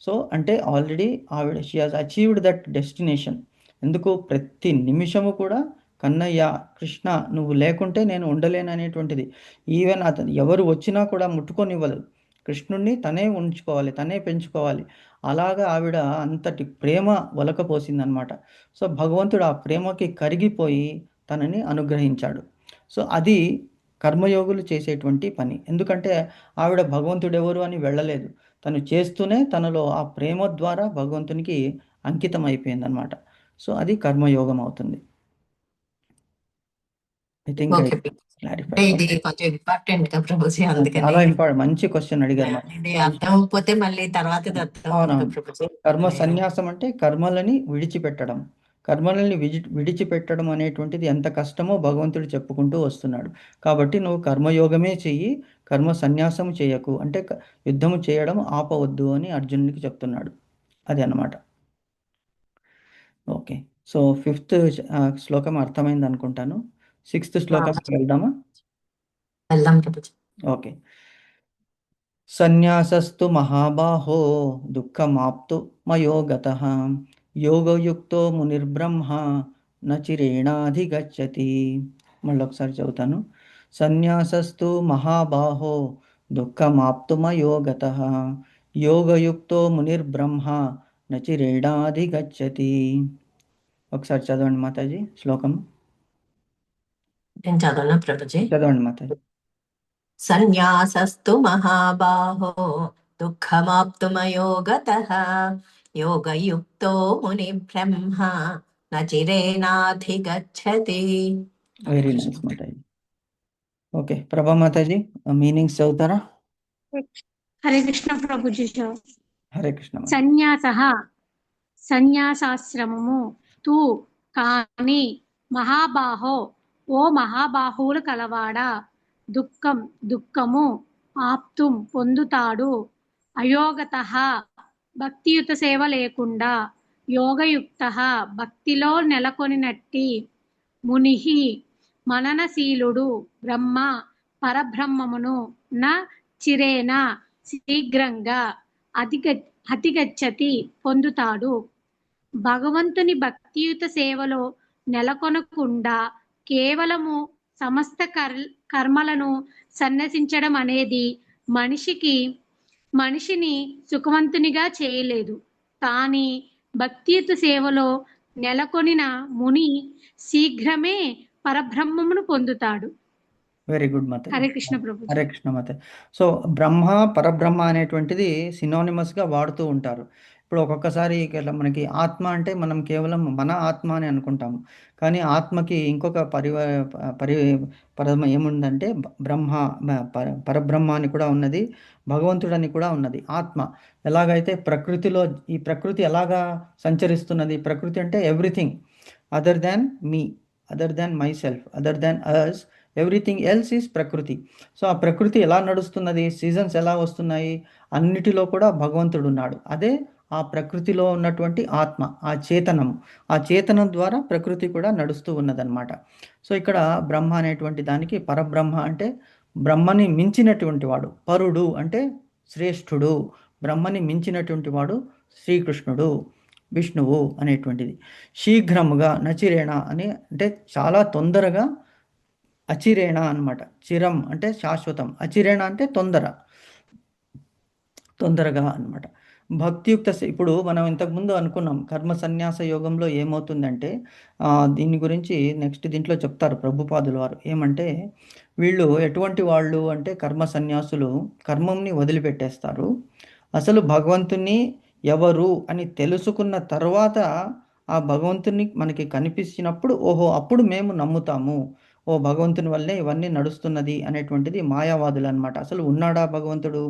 Speaker 1: సో అంటే ఆల్రెడీ ఆవిడ she has achieved that destination. ఎందుకు, ప్రతి నిమిషము కూడా కన్నయ్య కృష్ణ నువ్వు లేకుంటే నేను ఉండలేను అనేటువంటిది. ఈవెన్ అతను ఎవరు వచ్చినా కూడా ముట్టుకొనివ్వదు, కృష్ణుణ్ణి తనే ఉంచుకోవాలి, తనే పెంచుకోవాలి. అలాగా ఆవిడ అంతటి ప్రేమ ఒలకపోసిందనమాట. సో భగవంతుడు ఆ ప్రేమకి కరిగిపోయి తనని అనుగ్రహించాడు. సో అది కర్మయోగులు చేసేటువంటి పని. ఎందుకంటే ఆవిడ భగవంతుడు ఎవరు అని వెళ్ళలేదు, తను చేస్తూనే తనలో ఆ ప్రేమ ద్వారా భగవంతునికి అంకితం అయిపోయిందనమాట. సో అది కర్మయోగం అవుతుంది. I think
Speaker 2: okay.
Speaker 1: క్లారిఫై.
Speaker 2: అంటే ఇది కొంచెం ఇంపార్టెంట్ గా ప్రభుజీ, అందుకని
Speaker 1: చాలా ఇంపార్టెంట్, మంచి క్వశ్చన్ అడిగారు మరి.
Speaker 2: ఇది అర్థం అవ్వకపోతే మళ్ళీ తర్వాత ఇది అర్థం అవ్వదు
Speaker 1: అవునవును.
Speaker 2: ప్రభుజీ.
Speaker 1: కర్మ సన్యాసం అంటే కర్మలని విడిచిపెట్టడం. కర్మలని విడిచిపెట్టడం అనేటువంటిది ఎంత కష్టమో భగవంతుడు చెప్పుకుంటూ వస్తున్నాడు. కాబట్టి నువ్వు కర్మయోగమే చెయ్యి, కర్మ సన్యాసం చేయకు అంటే యుద్ధము చేయడం ఆపవద్దు అని అర్జునుడికి చెప్తున్నాడు. అది అన్నమాట. ఓకే. సో 5th శ్లోకం అర్థమైంది అనుకుంటాను. 6th శ్లోకానికి వెళ్దామా?
Speaker 2: వెళ్దాం ప్రభుజీ.
Speaker 1: ఓకే. సన్యాసస్తు మహాబాహో దుఃఖమాప్తు మయో గతః యోగయుక్తో మునిర్బ్రహ్మ నచిరేణాధిగచ్చతి. మళ్ళీ ఒకసారి చదువుతాను. సన్యాసస్తు మహాబాహో దుఃఖమాప్తు మయో గతః యోగయుక్తో మునిర్బ్రహ్మ నచిరేణాధిగచ్చతి. ఒకసారి చదవండి మాతాజీ శ్లోకం.
Speaker 2: నేను చదవనా ప్రభుజీ?
Speaker 1: చదవండి మాతాజీ.
Speaker 2: సన్యాసస్తు మహాబాహో దుఃఖమాప్తుమయో గతః యోగయుక్తో ముని బ్రహ్మ నచిరేణాధిగచ్చతి.
Speaker 1: వెరీ నైస్ మాతాజీ. ఓకే, ప్రభా మాతాజీ మీనింగ్స్ చదువుతారా?
Speaker 3: హరే కృష్ణ ప్రభుజీ.
Speaker 1: హరే కృష్ణ.
Speaker 3: సన్యాసాశ్రమము తూ కాని మహాబాహో ఓ మహాబాహువులు కలవాడా, దుఃఖము ఆప్తుం పొందుతాడు, అయోగత భక్తియుత సేవ లేకుండా, యోగయుక్త భక్తిలో నెలకొనినట్టి, మునిహి మననశీలుడు, బ్రహ్మ పరబ్రహ్మమును న చిరేన శీఘ్రంగా అతిగచ్చతి పొందుతాడు. భగవంతుని భక్తియుత సేవలో నెలకొనకుండా కేవలము సమస్త కర్మలను సన్యసించడం అనేది మనిషిని సుఖవంతునిగా చేయలేదు. కానీ భక్తియుత సేవలో నెలకొనిన ముని శీఘ్రమే పరబ్రహ్మమును పొందుతాడు.
Speaker 1: వెరీ గుడ్ మాతాజీ.
Speaker 3: హరే కృష్ణ ప్రభు.
Speaker 1: హరే కృష్ణ మాతాజీ. సో బ్రహ్మ పరబ్రహ్మ అనేటువంటిది సినోనిమస్గా వాడుతూ ఉంటారు. ఇప్పుడు ఒక్కొక్కసారి ఇట్లా మనకి ఆత్మ అంటే మనం కేవలం మన ఆత్మ అని అనుకుంటాము. కానీ ఆత్మకి ఇంకొక పరమ ఏముందంటే బ్రహ్మ పరబ్రహ్మ అని కూడా ఉన్నది, భగవంతుడని కూడా ఉన్నది. ఆత్మ ఎలాగైతే ప్రకృతిలో ఈ ప్రకృతి ఎలాగా సంచరిస్తున్నది, ప్రకృతి అంటే everything other than me, other than myself, other than us, everything else is ప్రకృతి. సో ఆ ప్రకృతి ఎలా నడుస్తున్నది, సీజన్స్ ఎలా వస్తున్నాయి, అన్నిటిలో కూడా భగవంతుడు ఉన్నాడు. అదే ఆ ప్రకృతిలో ఉన్నటువంటి ఆత్మ, ఆ చేతనం ద్వారా ప్రకృతి కూడా నడుస్తూ ఉన్నదన్నమాట. సో ఇక్కడ బ్రహ్మ అనేటువంటి దానికి పరబ్రహ్మ అంటే బ్రహ్మని మించినటువంటి వాడు, పరుడు అంటే శ్రేష్ఠుడు, బ్రహ్మని మించినటువంటి వాడు శ్రీకృష్ణుడు, విష్ణువు అనేటువంటిది. శీఘ్రముగా నచిరేణ అని అంటే చాలా తొందరగా, అచిరేణ అన్నమాట. చిరం అంటే శాశ్వతం, అచిరేణ అంటే తొందరగా అన్నమాట. భక్తియుక్త ఇప్పుడు మనం ఇంతకుముందు అనుకున్నాం కర్మ సన్యాస యోగంలో ఏమవుతుందంటే దీని గురించి నెక్స్ట్ దీంట్లో చెప్తారు ప్రభుపాదుల వారు. ఏమంటే వీళ్ళు ఎటువంటి వాళ్ళు అంటే కర్మ సన్యాసులు కర్మంని వదిలిపెట్టేస్తారు. అసలు భగవంతుని ఎవరు అని తెలుసుకున్న తర్వాత ఆ భగవంతుని మనకి కనిపించినప్పుడు ఓహో అప్పుడు మేము నమ్ముతాము, ఓ భగవంతుని వల్లే ఇవన్నీ నడుస్తున్నది అనేటువంటిది మాయావాదులు అనమాట. అసలు ఉన్నాడా భగవంతుడు,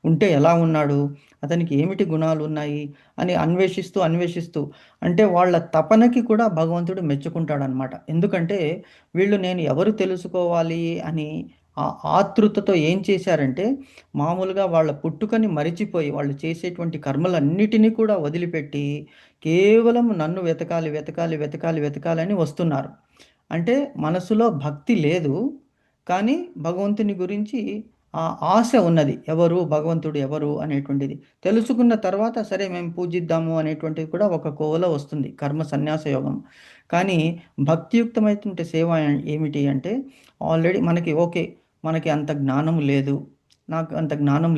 Speaker 1: ఉంటే ఎలా ఉన్నాడు, అతనికి ఏమిటి గుణాలు ఉన్నాయి అని అన్వేషిస్తూ అంటే వాళ్ళ తపనకి కూడా భగవంతుడు మెచ్చుకుంటాడనమాట. ఎందుకంటే వీళ్ళు నేను ఎవరు తెలుసుకోవాలి అని ఆ ఆతృతతో ఏం చేశారంటే మామూలుగా వాళ్ళ పుట్టుకని మరిచిపోయి వాళ్ళు చేసేటువంటి కర్మలన్నిటినీ కూడా వదిలిపెట్టి కేవలం నన్ను వెతకాలని వస్తున్నారు. అంటే మనసులో భక్తి లేదు, కానీ భగవంతుని గురించి ఆ ఆశ ఉన్నది. భగవంతుడు ఎవరు అనేటువంటిది తెలుసుకున్న తర్వాత సరే మేము పూజిద్దాము అనేటువంటిది కూడా ఒక కోవలో వస్తుంది కర్మ సన్యాస యోగం. కానీ భక్తియుక్తమైనటువంటి సేవ ఏమిటి అంటే ఆల్రెడీ మనకి అంత జ్ఞానం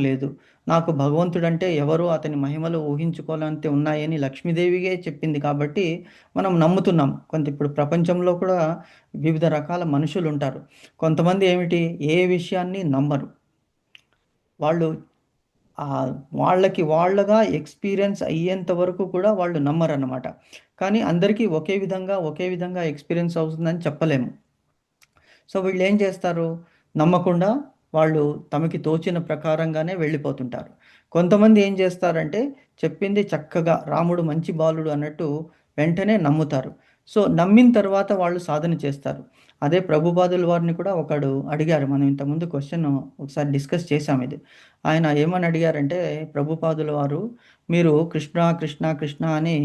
Speaker 1: లేదు, నాకు భగవంతుడంటే ఎవరు, అతని మహిమలు ఊహించుకోవాలంతే ఉన్నాయని లక్ష్మీదేవిగే చెప్పింది కాబట్టి మనం నమ్ముతున్నాం. ఇప్పుడు ప్రపంచంలో కూడా వివిధ రకాల మనుషులు ఉంటారు. కొంతమంది ఏమిటి ఏ విషయాన్ని నమ్మరు, వాళ్ళగా ఎక్స్పీరియన్స్ అయ్యేంత వరకు కూడా వాళ్ళు నమ్మరు అన్నమాట. కానీ అందరికీ ఒకే విధంగా ఎక్స్పీరియన్స్ అవుతుందని చెప్పలేము. సో వీళ్ళు ఏం చేస్తారు, నమ్మకుండా వాళ్ళు తమకి తోచిన ప్రకారంగానే వెళ్ళిపోతుంటారు. కొంతమంది ఏం చేస్తారంటే చెప్పింది చక్కగా రాముడు మంచి బాలుడు అన్నట్టు వెంటనే నమ్ముతారు. సో నమ్మిన తర్వాత వాళ్ళు సాధన చేస్తారు. అదే ప్రభుపాదుల వారిని కూడా ఒకడు అడిగారు, మనం ఇంతకుముందు క్వశ్చన్ ఒకసారి డిస్కస్ చేశాం ఇది. ఆయన ఏమని అడిగారంటే ప్రభుపాదుల వారు, మీరు కృష్ణ కృష్ణ కృష్ణ అని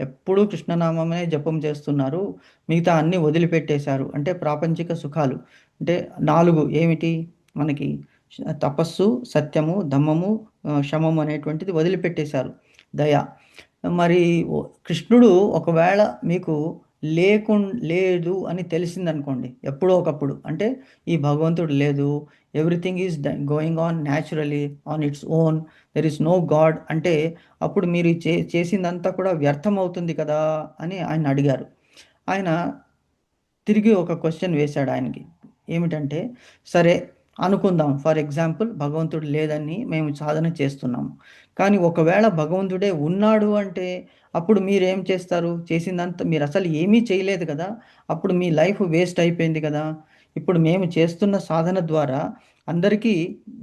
Speaker 1: ఎప్పుడూ కృష్ణనామమే జపం చేస్తున్నారు, మిగతా అన్నీ వదిలిపెట్టేశారు. అంటే ప్రాపంచిక సుఖాలు అంటే 4 ఏమిటి మనకి తపస్సు, సత్యము, దమ్మము, శమము అనేటువంటిది వదిలిపెట్టేశారు. దయ. మరి కృష్ణుడు ఒకవేళ మీకు లేదు అని తెలిసిందనుకోండి ఎప్పుడో ఒకప్పుడు, అంటే ఈ భగవంతుడు లేదు, everything is going on naturally on its own, there is no god అంటే అప్పుడు మీరు చేసిందంతా కూడా వ్యర్థం అవుతుంది కదా అని ఆయన అడిగారు. ఆయన తిరిగి ఒక క్వశ్చన్ వేశాడు ఆయనకి. ఏమిటంటే సరే అనుకుందాం, ఫర్ ఎగ్జాంపుల్ భగవంతుడు లేదని మేము సాధన చేస్తున్నాము, కానీ ఒకవేళ భగవంతుడే ఉన్నాడు అంటే అప్పుడు మీరేం చేస్తారు, చేసిందంతా మీరు అసలు ఏమీ చేయలేదు కదా, అప్పుడు మీ లైఫ్ వేస్ట్ అయిపోయింది కదా. ఇప్పుడు మేము చేస్తున్న సాధన ద్వారా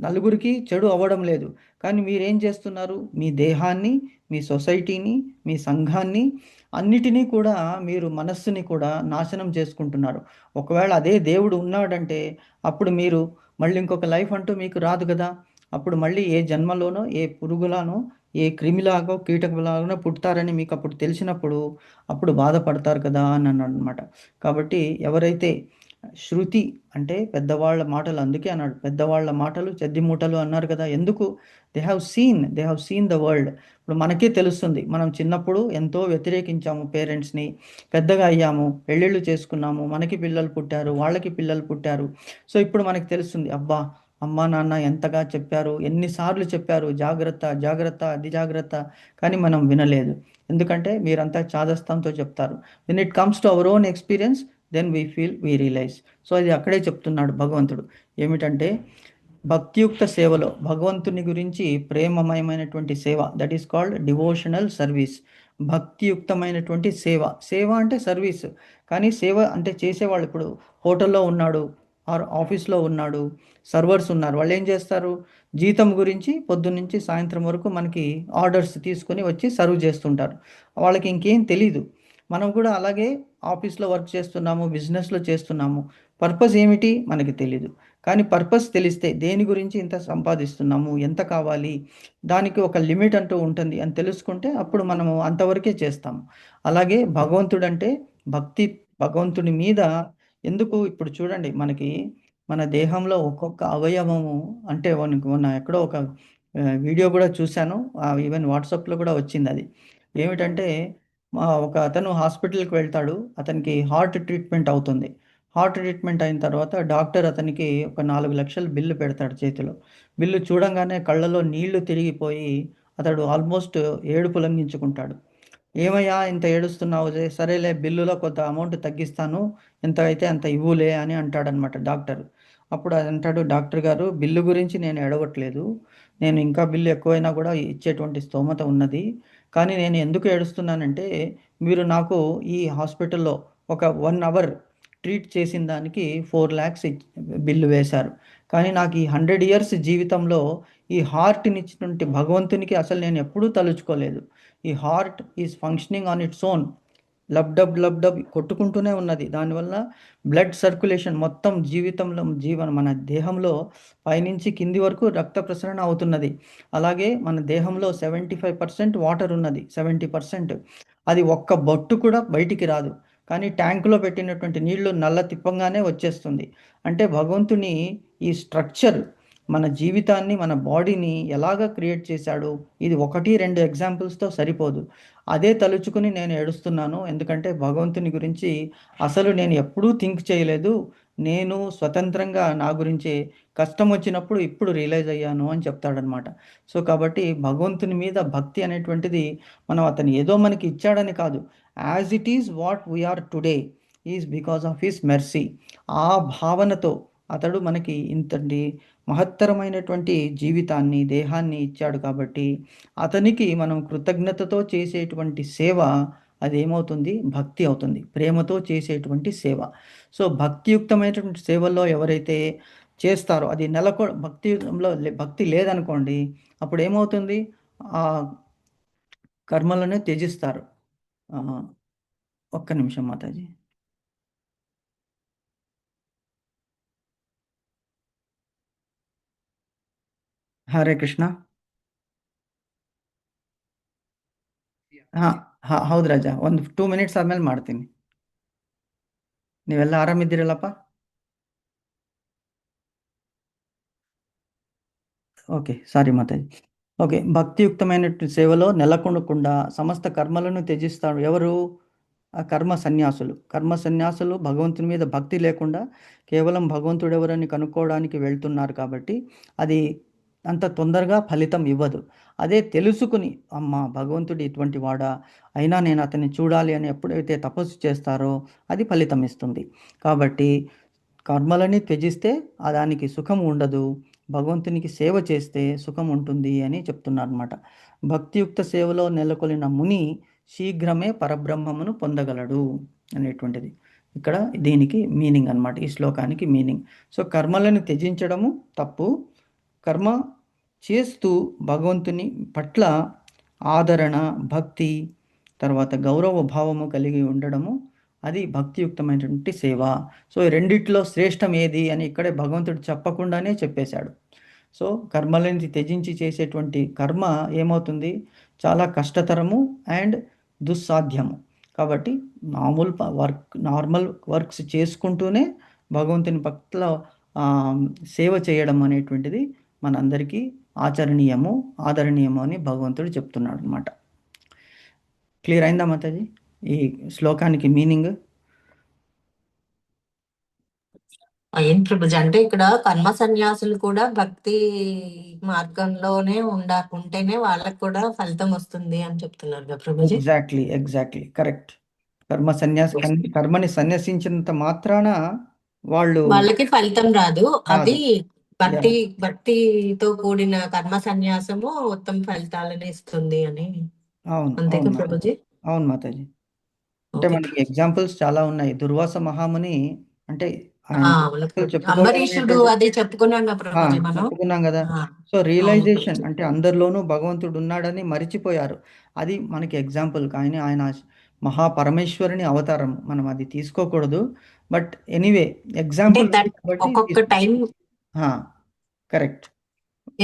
Speaker 1: నలుగురికి చెడు అవ్వడం లేదు, కానీ మీరేం చేస్తున్నారు, మీ దేహాన్ని, మీ సొసైటీని, మీ సంఘాన్ని అన్నిటినీ కూడా మీరు మనస్సుని కూడా నాశనం చేసుకుంటున్నారు. ఒకవేళ అదే దేవుడు ఉన్నాడంటే అప్పుడు మీరు మళ్ళీ ఇంకొక లైఫ్ అంటూ మీకు రాదు కదా, అప్పుడు మళ్ళీ ఏ జన్మలోనో ఏ పురుగులానో ఏ క్రిమిలాగో కీటకలాగానో పుడతారని మీకు అప్పుడు తెలిసినప్పుడు అప్పుడు బాధపడతారు కదా అని అన్నాడు అనమాట. కాబట్టి ఎవరైతే శృతి అంటే పెద్దవాళ్ళ మాటలు, అందుకే అన్నాడు పెద్దవాళ్ళ మాటలు చెద్ది మూటలు అన్నారు కదా. ఎందుకు? They have seen the world. ఇప్పుడు మనకే తెలుస్తుంది, మనం చిన్నప్పుడు ఎంతో వ్యతిరేకించాము పేరెంట్స్ని, పెద్దగా అయ్యాము, పెళ్ళిళ్ళు చేసుకున్నాము, మనకి పిల్లలు పుట్టారు, వాళ్ళకి పిల్లలు పుట్టారు. సో ఇప్పుడు మనకి తెలుస్తుంది, అబ్బా అమ్మా నాన్న ఎంతగా చెప్పారు, ఎన్నిసార్లు చెప్పారు జాగ్రత్త జాగ్రత్త అది జాగ్రత్త, కానీ మనం వినలేదు. ఎందుకంటే మీరంతా చాదస్తంతో చెప్తారు. When it comes to our own experience then we realise. So అది అక్కడే చెప్తున్నాడు భగవంతుడు ఏమిటంటే, భక్తియుక్త సేవలో భగవంతుని గురించి ప్రేమమయమైనటువంటి సేవ, that is called devotional service. భక్తియుక్తమైనటువంటి సేవ. సేవ అంటే సర్వీస్, కానీ సేవ అంటే చేసేవాళ్ళు, ఇప్పుడు హోటల్లో ఉన్నాడు ఆర్ ఆఫీస్లో ఉన్నాడు, సర్వర్స్ ఉన్నారు, వాళ్ళు ఏం చేస్తారు? జీతం గురించి పొద్దున్నుంచి సాయంత్రం వరకు మనకి ఆర్డర్స్ తీసుకొని వచ్చి సర్వ్ చేస్తుంటారు. వాళ్ళకి ఇంకేం తెలీదు. మనం కూడా అలాగే ఆఫీస్లో వర్క్ చేస్తున్నాము, బిజినెస్లో చేస్తున్నాము, పర్పస్ ఏమిటి మనకి తెలీదు. కానీ పర్పస్ తెలిస్తే దేని గురించి ఇంత సంపాదిస్తున్నాము, ఎంత కావాలి, దానికి ఒక లిమిట్ అంటూ ఉంటుంది అని తెలుసుకుంటే అప్పుడు మనము అంతవరకే చేస్తాము. అలాగే భగవంతుడంటే భక్తి, భగవంతుడి మీద ఎందుకు. ఇప్పుడు చూడండి మనకి మన దేహంలో ఒక్కొక్క అవయవము అంటే మొన్న ఎక్కడో ఒక వీడియో కూడా చూశాను, ఈవెన్ వాట్సాప్లో కూడా వచ్చింది అది. ఏమిటంటే ఒక అతను హాస్పిటల్కి వెళ్తాడు, అతనికి హార్ట్ ట్రీట్మెంట్ అవుతుంది. హార్ట్ ట్రీట్మెంట్ అయిన తర్వాత డాక్టర్ అతనికి ఒక 4 లక్షలు బిల్లు పెడతాడు చేతిలో. బిల్లు చూడంగానే కళ్ళలో నీళ్లు తిరిగిపోయి అతడు ఆల్మోస్ట్ ఏడుపు లంఘించుకుంటాడు. ఏమయ్యా ఇంత ఏడుస్తున్నావు? సరేలే బిల్లులో కొంత అమౌంట్ తగ్గిస్తాను, ఎంత అయితే అంత ఇవ్వులే అని అంటాడనమాట డాక్టర్. అప్పుడు అది అంటాడు, డాక్టర్ గారు బిల్లు గురించి నేను ఏడవట్లేదు, నేను ఇంకా బిల్లు ఎక్కువైనా కూడా ఇచ్చేటువంటి స్తోమత ఉన్నది, కానీ నేను ఎందుకు ఏడుస్తున్నానంటే మీరు నాకు ఈ హాస్పిటల్లో ఒక 1 అవర్ ట్రీట్ చేసిన దానికి 4 lakhs బిల్లు వేశారు. కానీ నాకు ఈ 100 years జీవితంలో ఈ హార్ట్‌నిచ్చినటువంటి భగవంతునికి అసలు నేను ఎప్పుడూ తలుచుకోలేదు. ఈ heart is functioning on its own. Lub dub కొట్టుకుంటూనే ఉన్నది. దానివల్ల బ్లడ్ సర్క్యులేషన్ మొత్తం జీవితంలో మన దేహంలో పైనుంచి కింది వరకు రక్త ప్రసరణ అవుతున్నది. అలాగే మన దేహంలో 75% వాటర్ ఉన్నది, 70%. అది ఒక్క బొట్టు కూడా బయటికి రాదు. కానీ ట్యాంకులో పెట్టినటువంటి నీళ్లు నల్ల తిప్పంగానే వచ్చేస్తుంది. అంటే భగవంతుని ఈ స్ట్రక్చర్ మన జీవితాన్ని, మన బాడీని ఎలాగ క్రియేట్ చేశాడు, ఇది 1, 2 ఎగ్జాంపుల్స్తో సరిపోదు. అదే తలుచుకుని నేను ఏడుస్తున్నాను. ఎందుకంటే భగవంతుని గురించి అసలు నేను ఎప్పుడూ థింక్ చేయలేదు. నేను స్వతంత్రంగా నా గురించి కష్టం వచ్చినప్పుడు ఇప్పుడు రియలైజ్ అయ్యాను అని చెప్తాడనమాట. సో కాబట్టి భగవంతుని మీద భక్తి అనేటువంటిది మనం అతను ఏదో మనకి ఇచ్చాడని కాదు, as it is what we are today is because of his mercy. ఆ భావనతో అతడు మనకి ఇంతటి మహత్తరమైనటువంటి జీవితాన్ని, దేహాన్ని ఇచ్చాడు కాబట్టి అతనికి మనం కృతజ్ఞతతో చేసేటువంటి సేవ అదేమవుతుంది? భక్తి అవుతుంది. ప్రేమతో చేసేటువంటి సేవ. సో భక్తియుక్తమైనటువంటి సేవల్లో ఎవరైతే చేస్తారో అది భక్తిలో భక్తి లేదనుకోండి, అప్పుడు ఏమవుతుంది? ఆ కర్మలను త్యజిస్తారు. ఒక్క నిమిషం మాతాజీ. ಹರೇ ಕೃಷ್ಣ. ಹೌದು ರಾಜ, ಒಂದು 2 minutes ಆದ್ಮೇಲೆ ಮಾಡ್ತೀನಿ. ನೀವೆಲ್ಲ ಆರಾಮಿದ್ದೀರಲ್ಲಪ್ಪ? ఓకే, సారీ మాతాజీ. ఓకే, భక్తియుక్తమైన సేవలో నెలకొనకుండా సమస్త కర్మలను త్యజిస్తాడు. ఎవరు? ఆ కర్మ సన్యాసులు భగవంతుని మీద భక్తి లేకుండా కేవలం భగవంతుడు ఎవరని కనుక్కోవడానికి వెళ్తున్నారు కాబట్టి అది అంత తొందరగా ఫలితం ఇవ్వదు. అదే తెలుసుకుని అమ్మ భగవంతుడు ఇటువంటి వాడా, అయినా నేను అతన్ని చూడాలి అని ఎప్పుడైతే తపస్సు చేస్తారో అది ఫలితం ఇస్తుంది. కాబట్టి కర్మలని త్యజిస్తే దానికి సుఖం ఉండదు, భగవంతునికి సేవ చేస్తే సుఖం ఉంటుంది అని చెప్తున్నారు అనమాట. భక్తియుక్త సేవలో నెలకొలిన ముని శీఘ్రమే పరబ్రహ్మమును పొందగలడు అనేటువంటిది ఇక్కడ దీనికి మీనింగ్ అనమాట, ఈ శ్లోకానికి మీనింగ్. సో కర్మలను త్యజించడము తప్పు, కర్మ చేస్తూ భగవంతుని పట్ల ఆదరణ, భక్తి, తర్వాత గౌరవ భావము కలిగి ఉండడము అది భక్తియుక్తమైనటువంటి సేవ. సో ఈ రెండిట్లో శ్రేష్టం ఏది అని ఇక్కడే భగవంతుడు చెప్పకుండానే చెప్పేశాడు. సో కర్మలని త్యజించి చేసేటువంటి కర్మ ఏమవుతుంది? చాలా కష్టతరము అండ్ దుస్సాధ్యము. కాబట్టి నార్మల్ వర్క్స్ చేసుకుంటూనే భగవంతుని పట్ల సేవ చేయడం అనేటువంటిది మనందరికీ ఆచరణీయము, ఆదరణీయము అని భగవంతుడు చెప్తున్నాడు అనమాట. క్లియర్ అయిందా మాతాజీ ఈ శ్లోకానికి మీనింగ్?
Speaker 2: అయ్యింది ప్రభుజీ. అంటే ఇక్కడ కర్మ సన్యాసులు కూడా భక్తి మార్గంలోనే ఉంటేనే వాళ్ళకు కూడా ఫలితం వస్తుంది అని చెప్తున్నారు కదా ప్రభుజీ.
Speaker 1: Exactly correct. కర్మని సన్యసించినంత మాత్రాన
Speaker 2: వాళ్ళకి ఫలితం రాదు. అది
Speaker 1: రాదు.
Speaker 2: భక్తితో కూడిన కర్మ సన్యాసము ఉత్తమ ఫలితాలను ఇస్తుంది అని.
Speaker 1: అవును
Speaker 2: అంతేగా
Speaker 1: అవును
Speaker 2: ప్రభుజీ.
Speaker 1: అవును మాతాజీ. అంటే
Speaker 2: ఓకే.
Speaker 1: మనకి ఎగ్జాంపుల్స్ చాలా ఉన్నాయి. దుర్వాస మహాముని అంటే ఆయన
Speaker 2: అవును ప్రభుజీ.
Speaker 1: చెప్పుకోవడం
Speaker 2: అంబరీషుడు
Speaker 1: అనేటువంటిది
Speaker 2: అది చెప్పుకున్నాం కదా ప్రభుజీ మనం.
Speaker 1: చెప్పుకున్నాం కదా. సో
Speaker 2: అవును
Speaker 1: రియలైజేషన్
Speaker 2: ప్రభుజీ.
Speaker 1: అంటే అందరిలోనూ భగవంతుడు ఉన్నాడని మరిచిపోయారు. అది మనకి ఎగ్జాంపుల్. కానీ ఆయన మహాపరమేశ్వరుని అవతారం, మనం అది తీసుకోకూడదు. బట్ ఎనీవే
Speaker 2: అంటే
Speaker 1: ఎగ్జాంపుల్
Speaker 2: ఒక్కొక్క టైం
Speaker 1: కరెక్ట్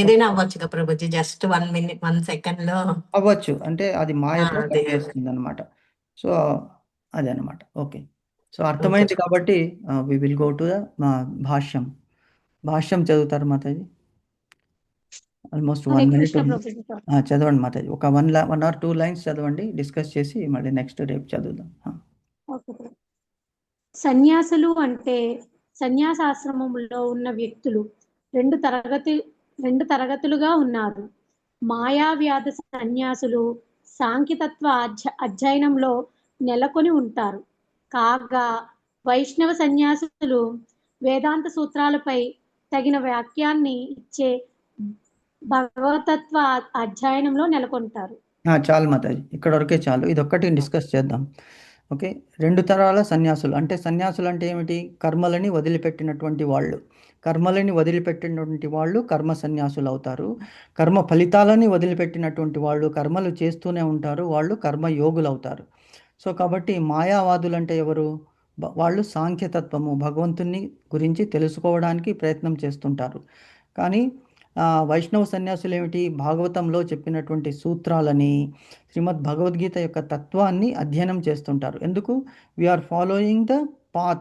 Speaker 2: ఏదైనా అవ్వచ్చు కదా ప్రభుజీ. జస్ట్ 1 minute 1 second లో
Speaker 1: అవ్వచ్చు. అంటే అది మాయతో
Speaker 2: అదే.
Speaker 1: పనిచేస్తుంది అనమాట. సో అదే అనమాట. ఓకే. సో అర్థమైంది కాబట్టి we will go to the భాష్యం చదువుతారు మాతాజీ. ఆల్మోస్ట్ 1 minute
Speaker 3: కృష్ణ
Speaker 1: ఉంది.
Speaker 3: ప్రభుజీ.
Speaker 1: చదవండి మాతాజీ. ఒక 1 or 2 lines చదవండి, డిస్కస్ చేసి మళ్ళీ నెక్స్ట్ రేపు చదువుదాం.
Speaker 3: ఓకే. సన్యాసులు అంటే సన్యాసాశ్రమంలో ఉన్న వ్యక్తులు రెండు తరగతులుగా ఉన్నారు. మాయావ్యాధ సన్యాసులు సాంఖ్యతత్వ అధ్యయనంలో నెలకొని ఉంటారు. కాగా వైష్ణవ సన్యాసులు వేదాంత సూత్రాలపై తగిన వ్యాఖ్యాన్ని ఇచ్చే భగవతత్వ అధ్యయనంలో నెలకొంటారు.
Speaker 1: చాలు మాతాజీ, ఇక్కడ వరకే చాలు. ఇది ఒక్కటి డిస్కస్ చేద్దాం. ఓకే. 2 తరాల సన్యాసులు అంటే ఏమిటి? కర్మలని వదిలిపెట్టినటువంటి వాళ్ళు. కర్మ సన్యాసులు అవుతారు. కర్మ ఫలితాలని వదిలిపెట్టినటువంటి వాళ్ళు కర్మలు చేస్తూనే ఉంటారు. వాళ్ళు కర్మయోగులు అవుతారు. సో కాబట్టి మాయావాదులు అంటే ఎవరు? వాళ్ళు సాంఖ్యతత్వము, భగవంతుని గురించి తెలుసుకోవడానికి ప్రయత్నం చేస్తుంటారు. కానీ వైష్ణవ సన్యాసులు ఏమిటి? భాగవతంలో చెప్పినటువంటి సూత్రాలని, శ్రీమద్ భగవద్గీత యొక్క తత్వాన్ని అధ్యయనం చేస్తుంటారు. ఎందుకు? We are following the path